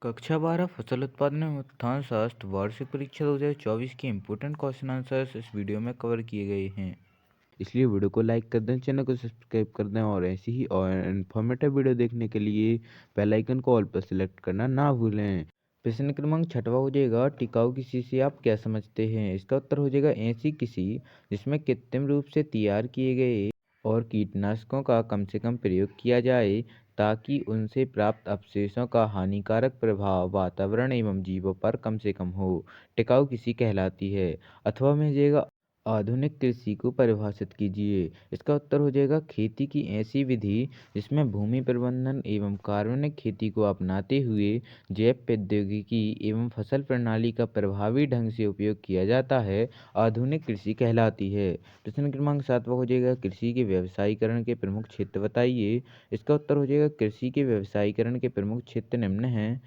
कक्षा 12 फसल उत्पादन एवं उत्थान शास्त्र वार्षिक परीक्षा 2024 के इम्पोर्टेंट क्वेश्चन आंसर्स इस वीडियो में कवर किए गए हैं। इसलिए वीडियो को लाइक कर दें, चैनल को सब्सक्राइब कर दें और ऐसी ही और इन्फॉर्मेटिव वीडियो देखने के लिए बेल आइकन को ऑल पर सिलेक्ट करना ना भूलें। प्रश्न क्रमांक 6वां हो जाएगा, टिकाऊ कृषि से आप क्या समझते हैं? इसका उत्तर हो जाएगा ऐसी कृषि जिसमें कृत्रिम रूप से तैयार किए गए और कीटनाशकों का कम से कम प्रयोग किया जाए ताकि उनसे प्राप्त अवशेषों का हानिकारक प्रभाव वातावरण एवं जीवों पर कम से कम हो, टिकाऊ कृषि कहलाती है। अथवा में जाएगा, आधुनिक कृषि को परिभाषित कीजिए। इसका उत्तर हो जाएगा खेती की ऐसी विधि जिसमें भूमि प्रबंधन एवं कार्बनिक खेती को अपनाते हुए जैव प्रौद्योगिकी एवं फसल प्रणाली का प्रभावी ढंग से उपयोग किया जाता है, आधुनिक कृषि कहलाती है। प्रश्न क्रमांक 7वां हो जाएगा, कृषि के व्यवसायीकरण के प्रमुख क्षेत्र बताइए। इसका उत्तर हो जाएगा, कृषि के व्यवसायीकरण के प्रमुख क्षेत्र निम्न हैं।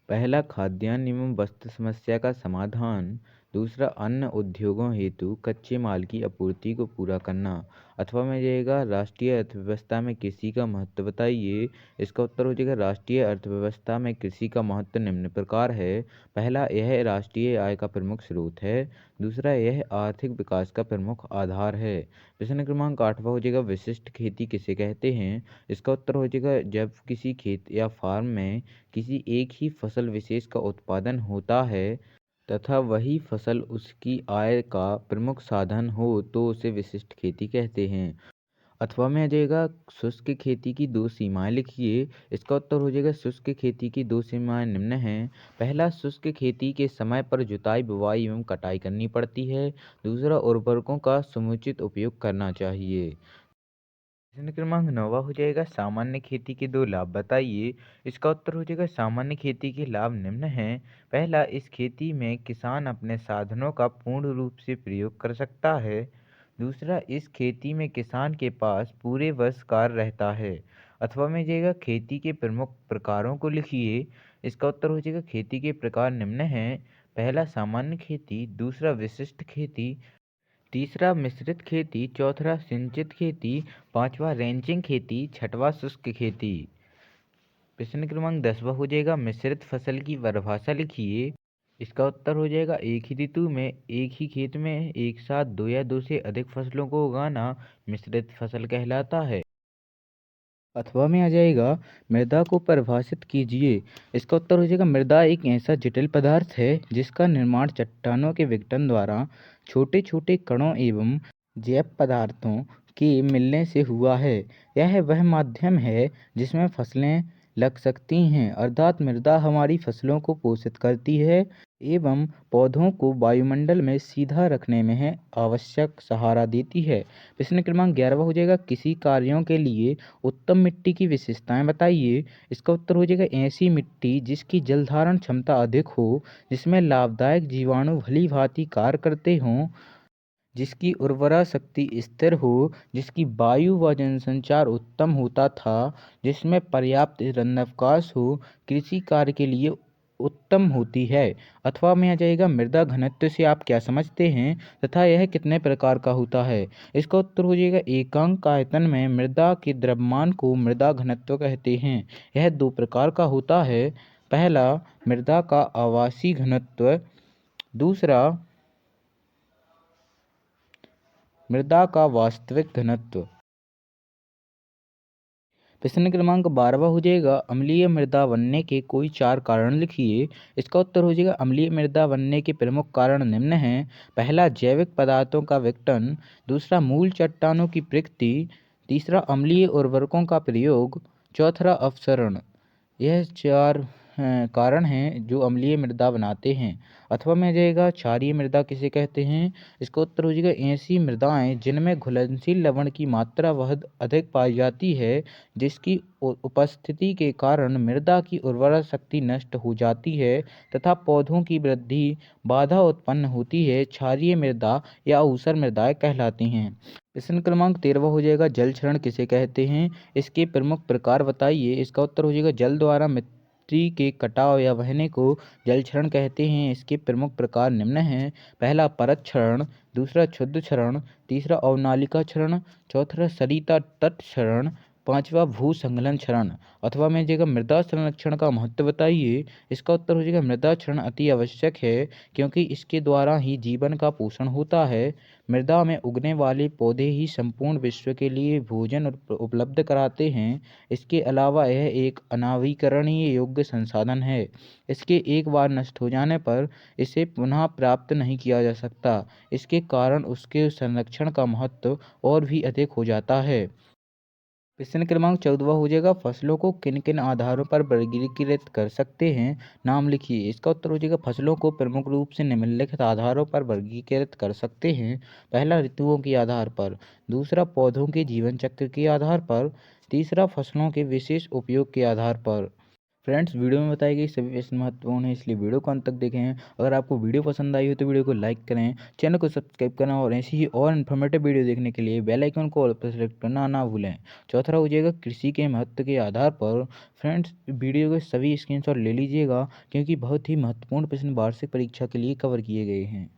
पहला, खाद्यान्न एवं वस्त्र समस्या का समाधान। दूसरा, अन्य उद्योगों हेतु कच्चे माल की आपूर्ति को पूरा करना। अथवा में जाएगा, राष्ट्रीय अर्थव्यवस्था में कृषि का महत्व बताइए। इसका उत्तर हो जाएगा, राष्ट्रीय अर्थव्यवस्था में कृषि का महत्व निम्न प्रकार है। पहला, यह राष्ट्रीय आय का प्रमुख स्रोत है। दूसरा, यह आर्थिक विकास का प्रमुख आधार है। प्रश्न क्रमांक 8वां हो जाएगा, विशिष्ट खेती किसे कहते हैं? इसका उत्तर हो जाएगा, जब किसी खेत या फार्म में किसी एक ही फसल विशेष का उत्पादन होता है तथा वही फसल उसकी आय का प्रमुख साधन हो तो उसे विशिष्ट खेती कहते हैं। अथवा में आ जाएगा, शुष्क खेती की दो सीमाएं लिखिए। इसका उत्तर हो जाएगा, शुष्क खेती की दो सीमाएं निम्न हैं। पहला, शुष्क खेती के समय पर जुताई, बुवाई एवं कटाई करनी पड़ती है। दूसरा, उर्वरकों का समुचित उपयोग करना चाहिए। प्रश्न क्रमांक 9वां हो जाएगा, सामान्य खेती के दो लाभ बताइए। इसका उत्तर हो जाएगा, सामान्य खेती के लाभ निम्न हैं। पहला, इस खेती में किसान अपने साधनों का पूर्ण रूप से प्रयोग कर सकता है। दूसरा, इस खेती में किसान के पास पूरे वर्ष कार्य रहता है। अथवा में जाएगा, खेती के प्रमुख प्रकारों को लिखिए। इसका उत्तर हो जाएगा, खेती के प्रकार निम्न हैं। पहला, सामान्य खेती। दूसरा, विशिष्ट खेती। तीसरा, मिश्रित खेती। चौथा, सिंचित खेती। पांचवा, रेंचिंग खेती। छठवां, शुष्क खेती। प्रश्न क्रमांक 10वां हो जाएगा, मिश्रित फसल की परिभाषा लिखिए। इसका उत्तर हो जाएगा, एक ही ऋतु में एक ही खेत में एक साथ दो या दो से अधिक फसलों को उगाना मिश्रित फसल कहलाता है। अथवा में आ जाएगा, मृदा को परिभाषित कीजिए। इसका उत्तर हो जाएगा, मृदा एक ऐसा जटिल पदार्थ है जिसका निर्माण चट्टानों के विघटन द्वारा छोटे छोटे कणों एवं जैव पदार्थों के मिलने से हुआ है। यह वह माध्यम है जिसमें फसलें लग सकती हैं, अर्थात मृदा हमारी फसलों को पोषित करती है एवं पौधों को वायुमंडल में सीधा रखने में है आवश्यक सहारा देती है। प्रश्न क्रमांक 11वां हो जाएगा, किसी कार्यों के लिए उत्तम मिट्टी की विशेषताएं बताइए। इसका उत्तर हो जाएगा, ऐसी मिट्टी जिसकी जल धारण क्षमता अधिक हो, जिसमें लाभदायक जीवाणु भली भांति कार्य करते हों, जिसकी उर्वरा शक्ति स्थिर हो, जिसकी वायु व जनसंचार उत्तम होता था, जिसमें पर्याप्त रंध्रावकाश हो, कृषि कार्य के लिए उत्तम होती है। अथवा में आ जाएगा, मृदा घनत्व से आप क्या समझते हैं तथा यह कितने प्रकार का होता है? इसका उत्तर हो जाएगा, एकांक आयतन में मृदा के द्रव्यमान को मृदा घनत्व कहते हैं। यह दो प्रकार का होता है। पहला, मृदा का आवासीय घनत्व। दूसरा, मृदा का वास्तविक घनत्व। प्रश्न क्रमांक 12वां हो जाएगा, अम्लीय मृदा बनने के कोई चार कारण लिखिए। इसका उत्तर हो जाएगा, अम्लीय मृदा बनने के प्रमुख कारण निम्न हैं। पहला, जैविक पदार्थों का विघटन। दूसरा, मूल चट्टानों की प्रकृति। तीसरा, अम्लीय उर्वरकों का प्रयोग। चौथा, अपसरण। यह चार कारण हैं जो अम्लीय मृदा बनाते हैं। अथवा में आ जाएगा, क्षारीय मृदा किसे कहते हैं? इसका उत्तर हो जाएगा, ऐसी मृदाएं जिनमें घुलनशील लवण की मात्रा बहुत अधिक पाई जाती है, जिसकी उपस्थिति के कारण मृदा की उर्वरा शक्ति नष्ट हो जाती है तथा पौधों की वृद्धि बाधा उत्पन्न होती है, क्षारीय मृदा या ऊसर मृदाएं कहलाती हैं। प्रश्न क्रमांक 13वां हो जाएगा, जल क्षरण किसे कहते हैं? इसके प्रमुख प्रकार बताइए। इसका उत्तर हो जाएगा, जल द्वारा मिट्टी के कटाव या बहने को जल क्षरण कहते हैं। इसके प्रमुख प्रकार निम्न हैं। पहला, परत क्षरण। दूसरा, क्षुद्र क्षरण। तीसरा, अवनालिका क्षरण। चौथा, सरिता तट क्षरण। पाँचवा भू संलग्न क्षरण अथवा में जगह मृदा संरक्षण का महत्व बताइए। इसका उत्तर हो जाएगा मृदा क्षरण अति आवश्यक है, क्योंकि इसके द्वारा ही जीवन का पोषण होता है। मृदा में उगने वाले पौधे ही संपूर्ण विश्व के लिए भोजन उपलब्ध कराते हैं। इसके अलावा यह एक अनवीकरणीय योग्य संसाधन है। इसके एक बार नष्ट हो जाने पर इसे पुनः प्राप्त नहीं किया जा सकता। इसके कारण उसके संरक्षण का महत्व और भी अधिक हो जाता है। प्रश्न क्रमांक 14 हो जाएगा, फसलों को किन किन आधारों पर वर्गीकृत कर सकते हैं, नाम लिखिए। इसका उत्तर हो जाएगा, फसलों को प्रमुख रूप से निम्नलिखित आधारों पर वर्गीकृत कर सकते हैं। पहला, ऋतुओं के आधार पर। दूसरा, पौधों के जीवन चक्र के आधार पर। तीसरा, फसलों के विशेष उपयोग के आधार पर। फ्रेंड्स, वीडियो में बताई गई सभी प्रश्न महत्वपूर्ण है, इसलिए वीडियो को अंत तक देखें। अगर आपको वीडियो पसंद आई हो तो वीडियो को लाइक करें, चैनल को सब्सक्राइब करें और ऐसी ही और इन्फॉर्मेटिव वीडियो देखने के लिए बेल आइकन को ऑल पर सेलेक्ट करना ना भूलें। चौथा हो जाएगा, कृषि के महत्व के आधार पर। फ्रेंड्स, वीडियो के सभी स्क्रीनशॉट ले लीजिएगा, क्योंकि बहुत ही महत्वपूर्ण प्रश्न वार्षिक परीक्षा के लिए कवर किए गए हैं।